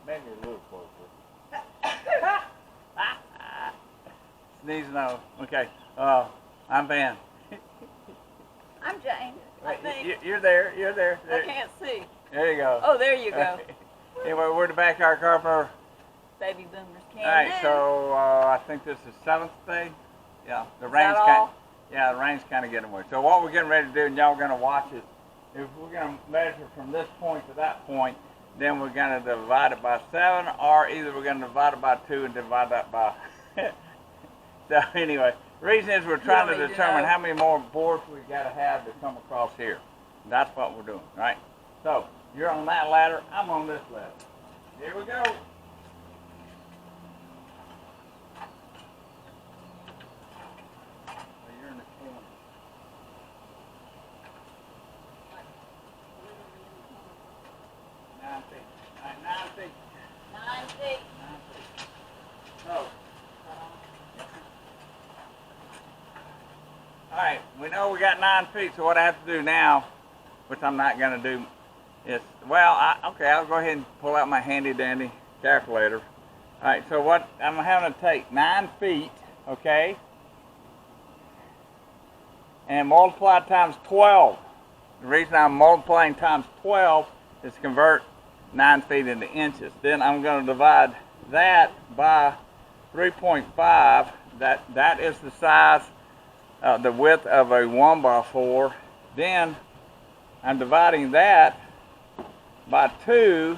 maybe a little closer. Sneeze no. Okay. I'm Ben. I'm Jane. You're there. You're there. I can't see. There you go. Oh, there you go. Anyway, we're the Backyard Carpenter. Baby boomers can. All right. So I think this is 7th day. Yeah. The rain's kind of getting away. So what we're getting ready to do, and y'all gonna watch it. If we're gonna measure from this point to that point, then we're gonna divide it by 7, or either we're gonna divide it by 2 and divide that by. So anyway, the reason is we're trying to determine how many more boards we gotta have to come across here. That's what we're doing, right? So you're on that ladder, I'm on this ladder. Here we go. So you're in the corner. Nine feet. All right, 9 feet. 9 feet. 9 feet. So. Alright, we know we got 9 feet, so what I have to do now, which I'm not going to do, is, okay, I'll go ahead and pull out my handy dandy calculator. Alright, so what I'm having to take 9 feet, okay, and multiply times 12. The reason I'm multiplying times 12 is to convert 9 feet into inches. Then I'm going to divide that by 3.5. That is the size, the width of a 1x4. Then I'm dividing that by 2.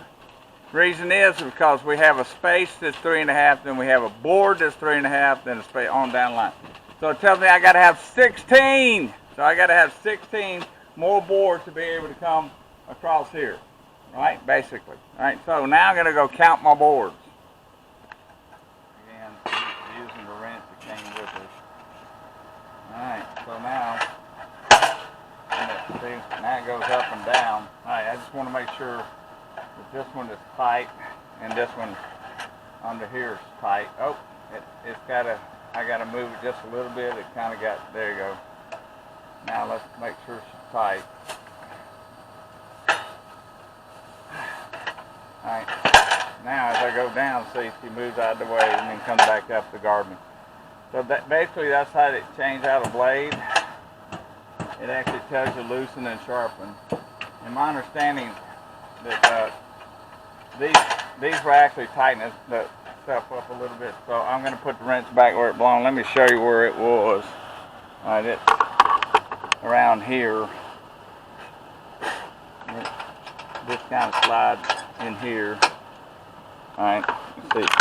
Reason is because we have a space that's 3.5, then we have a board that's 3.5, then a space on down the line. So it tells me I got to have 16. So I got to have 16 more boards to be able to come across here, right? Basically. All right. So now I'm going to go count my boards. Again, using the wrench that came with us. Alright, so now, see, now it goes up and down. Alright, I just want to make sure that this one is tight and this one under here is tight. Oh, I gotta move it just a little bit. It kind of got, there you go. Now let's make sure she's tight. Alright, now as I go down, see, she moves out of the way and then comes back up to guard me. So basically that's how they change out a blade. It actually tells you loosen and sharpen. And my understanding that these will actually tighten the stuff up a little bit. So I'm going to put the wrench back where it belongs. Let me show you where it was. All right, it's around here. This kind of slides in here. All right, let's see.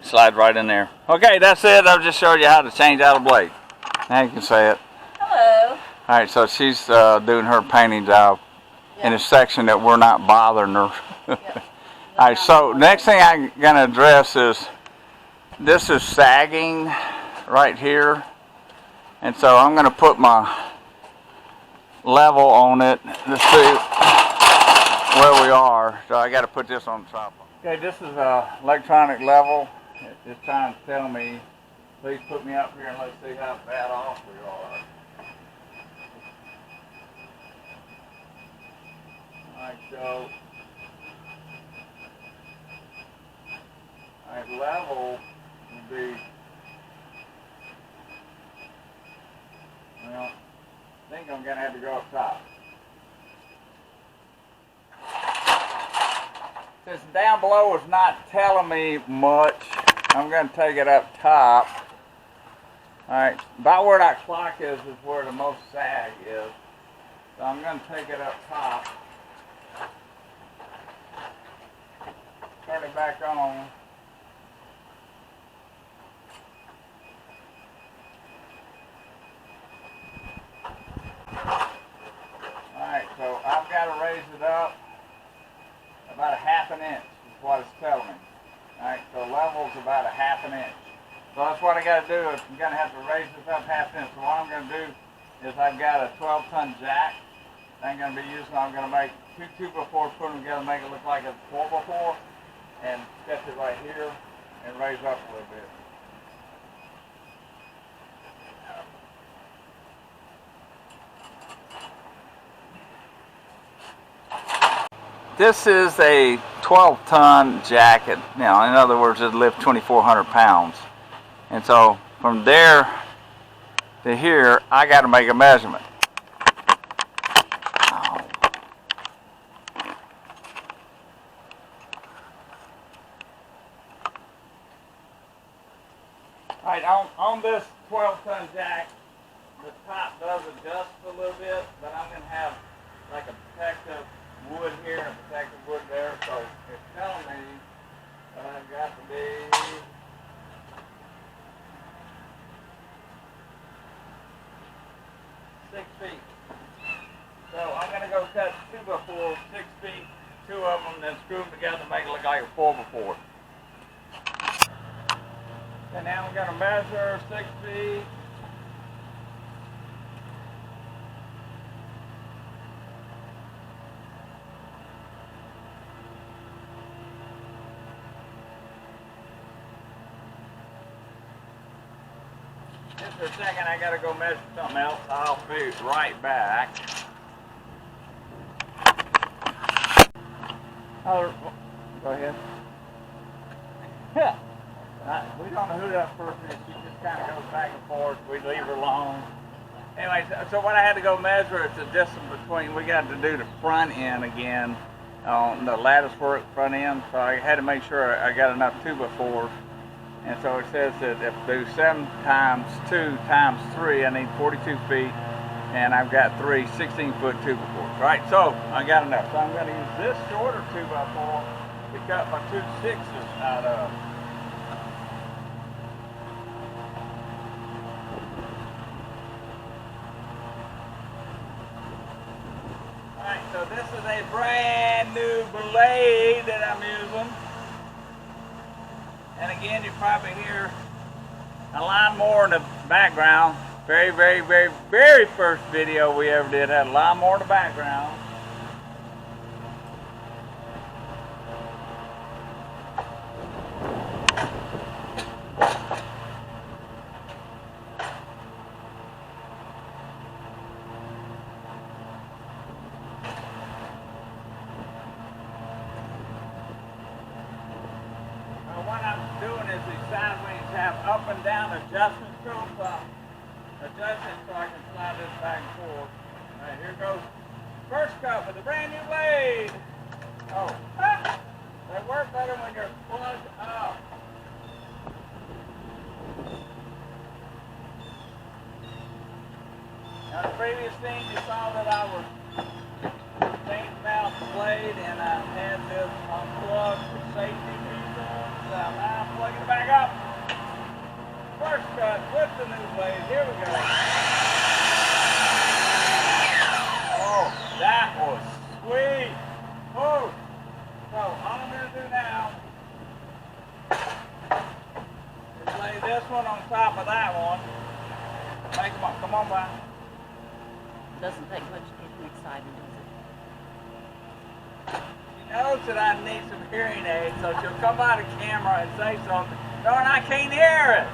Slide right in there. Okay, that's it. I'll just show you how to change out a blade. Now you can say it. Hello. Alright, so she's doing her painting job in a section that we're not bothering her. Alright, so next thing I'm going to address is this is sagging right here. And so I'm going to put my level on it to see where we are. So I got to put this on top. Okay, this is electronic level. It's trying to tell me, please put me up here and let's see how bad off we are. Alright, so level would be, well, I think I'm going to have to go up top. Since down below is not telling me much, I'm going to take it up top. Alright, about where that clock is where the most sag is. So I'm going to take it up top. Turn it back on. Alright, so I've got to raise it up about 1/2 inch is what it's telling me. Alright, so level's about 1/2 inch. So that's what I got to do is I'm going to have to raise this up 1/2 inch. So what I'm going to do is I've got a 12-ton jack. I'm going to be using, I'm going to make 2 2x4s, put them together, make it look like a 4x4, and set it right here and raise up a little bit. this is a 12-ton jacket. Now, in other words, it lifts 2,400 pounds. And so from there to here, I got to make a measurement. All right, on this 12-ton jack, the top does adjust a little bit, but I'm going to have like a protective wood here and a protective wood there, so it's telling me that I've got to be 6 feet. So I'm going to go cut 2x4, 6 feet, 2 of them, then screw them together and make it look like a 4x4. And now I'm going to measure 6 feet. Just for a second, I got to go measure something else. I'll be right back. Oh, go ahead. Yeah. We don't know who that person is. She just kind of goes back and forth. We leave her alone. Anyway, so what I had to go measure is the distance between, we got to do the front end again on the latticework front end. So I had to make sure I got enough 2x4s. And so it says that if I do 7 times 2 times 3, I need 42 feet. And I've got 3 16-foot 2x4s. Right, so I got enough. So I'm going to use this shorter 2x4 to cut my 2 6s out of. Alright, so this is a brand new blade that I'm using. And again, you probably hear a lawnmower in the background. Very, very, very, very first video we ever did had a lawnmower in the background. What I'm doing is these sideways have up and down adjustment strokes. Adjusting so I can slide this back and forth. Alright, here goes first cut with a brand new blade. Oh, they work better when you're plugged up. Now the previous thing you saw that I was changing out the blade and I had this unplugged for safety reasons. Now I'm plugging it back up. First cut with the new blade. Here we go. Oh, that was sweet. Oh, so all I'm going to do now is lay this one on top of that one. Make them up. Come on by. Doesn't take much to get him excited, does it? She knows that I need some hearing aids, so she'll come by the camera and say something. Darn, I can't hear it.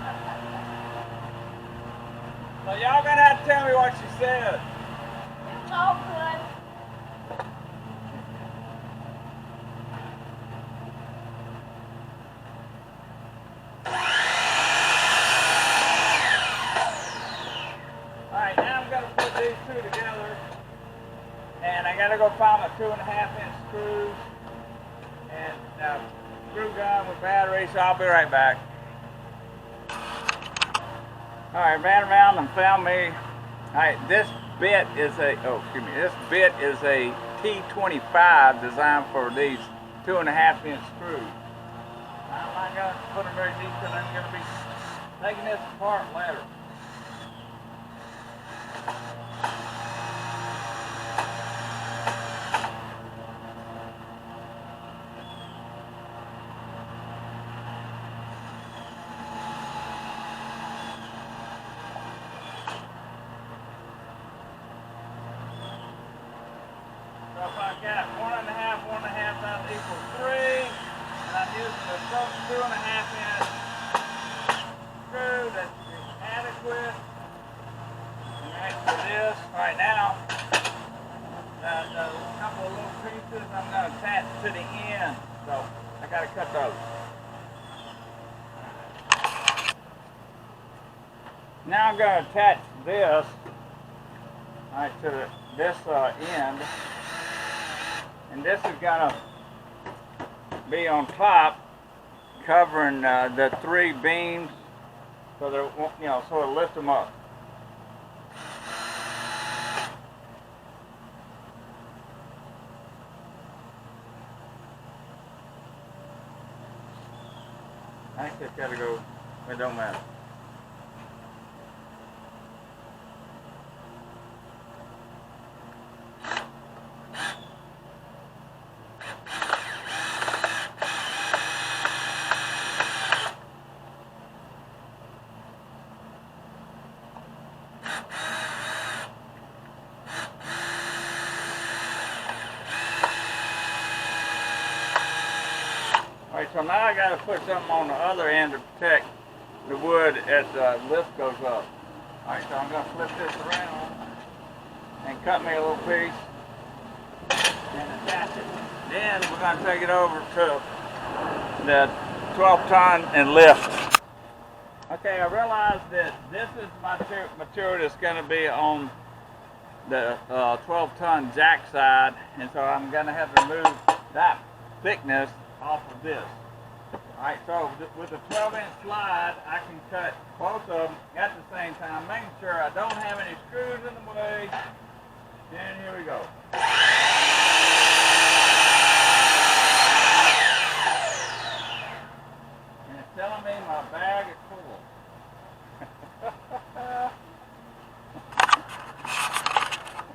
So y'all gonna have to tell me what she said. It's all good. Alright, now I'm gonna put these two together. And I gotta go find my 2.5-inch screws. And screw gun with battery, so I'll be right back. Alright, ran around and found me. Alright, this bit is this bit is a T25 designed for these 2.5-inch screws. I'm not going to put them very deep because I'm going to be taking this apart later. So if I've got 1.5, that equals 3, and I'm using a 2.5-inch screw that's adequate. And right for this, right now, a couple of little pieces I'm going to attach Now I'm going to attach this, all right, to this end, and this is going to be on top, covering the 3 beams, so that so it'll lift them up. I think it's got to go. It don't matter. Alright, so now I got to put something on the other end to protect the wood as the lift goes up. Alright, so I'm going to flip this around and cut me a little piece and attach it. Then we're going to take it over to the 12-ton and lift. Okay, I realized that this is material that's going to be on the 12-ton jack side, and so I'm going to have to remove that thickness off of this. Alright, so with a 12-inch slide, I can cut both of them at the same time, making sure I don't have any screws in the way. And here we go. And it's telling me my bag is full.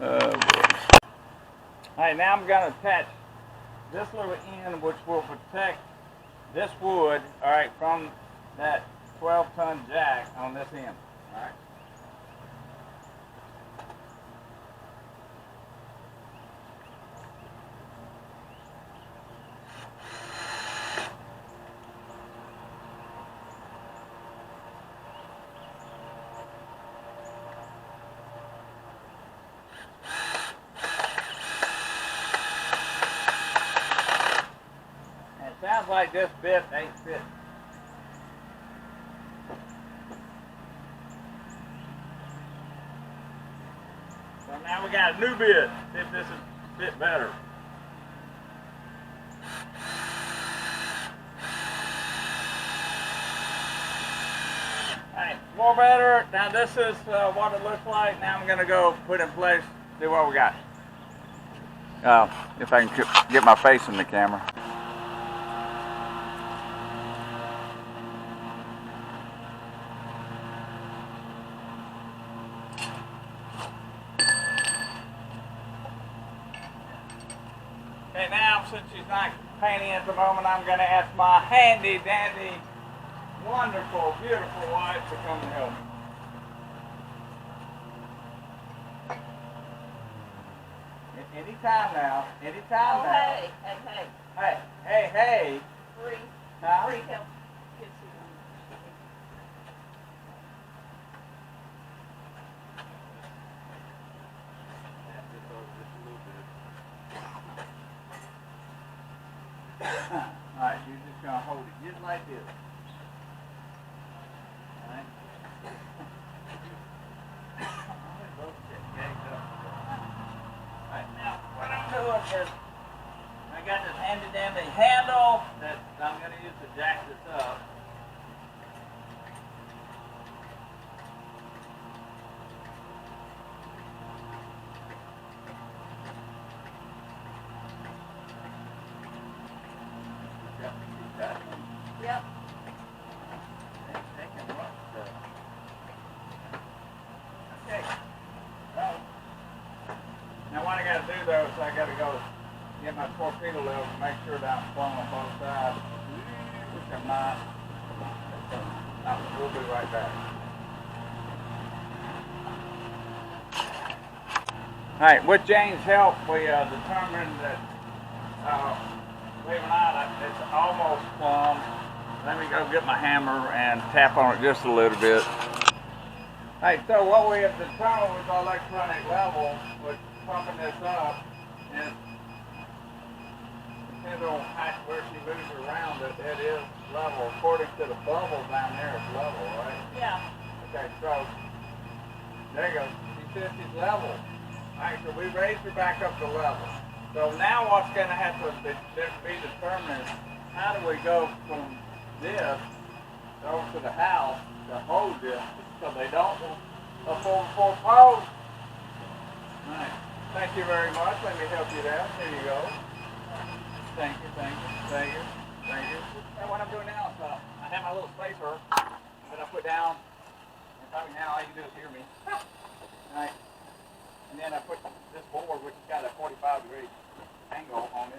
Oh boy. Alright, now I'm going to attach this little end, which will protect this wood, alright, from that 12-ton jack on this end. Alright. Sounds like this bit ain't fit. So now we got a new bit. See if this is fit better. Alright, more better. Now this is what it looks like. Now I'm going to go put in place, see what we got. If I can get my face in the camera. Okay, now since she's not painting at the moment, I'm going to ask my handy dandy, wonderful, beautiful wife to come and help me. Anytime now, anytime now. Hey. Hey. Free. Huh? Free help. Kids Alright, you're just going to hold it just like this. Alright. Alright, now what I'm doing is I got this handy dandy handle that I'm going to use to jack this up. Yep. Okay. Well, now what I got to do though is I got to go get my torpedo level and make sure that I'm flowing on both sides, which I'm not. We'll be right back. Alright, with Jane's help, we determined that, believe it or not, it's almost plumb. Let me go get my hammer and tap on it just a little bit. Alright, so what we have determined with the electronic level, with pumping this up, is depending on where she moves around it, it is level. According to the bubble down there, it's level, right? Yeah. Okay, so There you go. See, this is level. Alright, so we raised her back up to level. So now what's going to have to be determined is how do we go from this over to the house to hold this so they don't foreclose. Alright, thank you very much. Let me help you there. Here you go. Thank you, thank you, thank you, thank you. And what I'm doing now is I have my little spacer that I put down. And probably now all you can do is hear me. Alright. And then I put this board, which has got a 45-degree angle on it.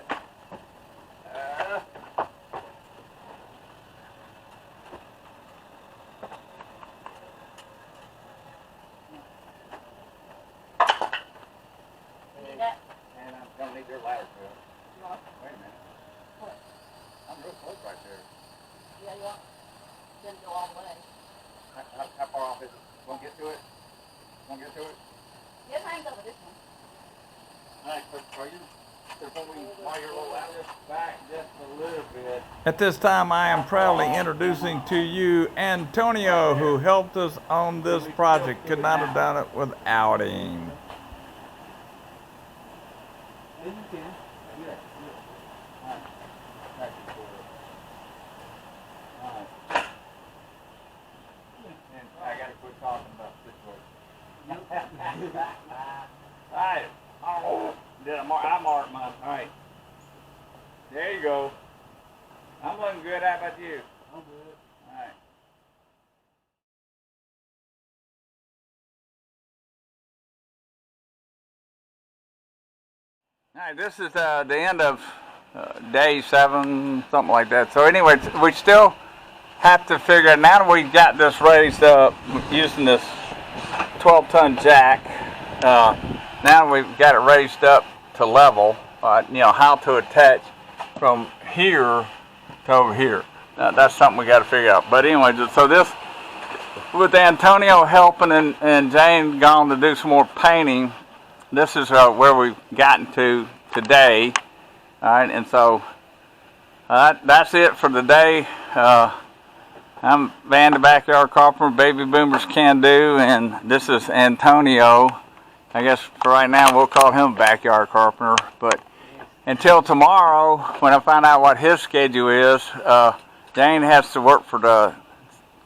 Need that? And I'm going to need your ladder to it. What? Wait a minute. What? I'm real close right there. Yeah, you are. Didn't go all the way. How far off is it? Want to get to it? Want to get to it? It hangs over this one. Alright, so are you, before we wire your little ladder back just a little bit. At this time, I am proudly introducing to you Antonio, who helped us on this project. Could not have done it without him. Yeah, you can. Yeah. Alright. Back and forth. Alright. And I gotta quit talking about this work. Alright. Oh, I marked mine. Alright. There you go. I'm looking good. How about you? I'm good. Alright. Alright, this is the end of day 7, something like that. So anyway, we still have to figure out, now that we've got this raised up using this 12-ton jack, now we've got it raised up to level, how to attach from here to over here. That's something we got to figure out. But anyway, so this, with Antonio helping and Jane gone to do some more painting, this is where we've gotten to today. All right, and so that's it for the day. I'm Van the Backyard Carpenter, Baby Boomers Can Do, and this is Antonio. I guess for right now we'll call him Backyard Carpenter, but until tomorrow when I find out what his schedule is, Jane has to work for the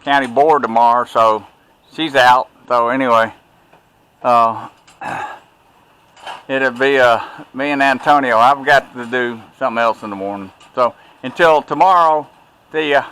county board tomorrow, so she's out. So anyway, it'll be me and Antonio. I've got to do something else in the morning. So until tomorrow, see ya.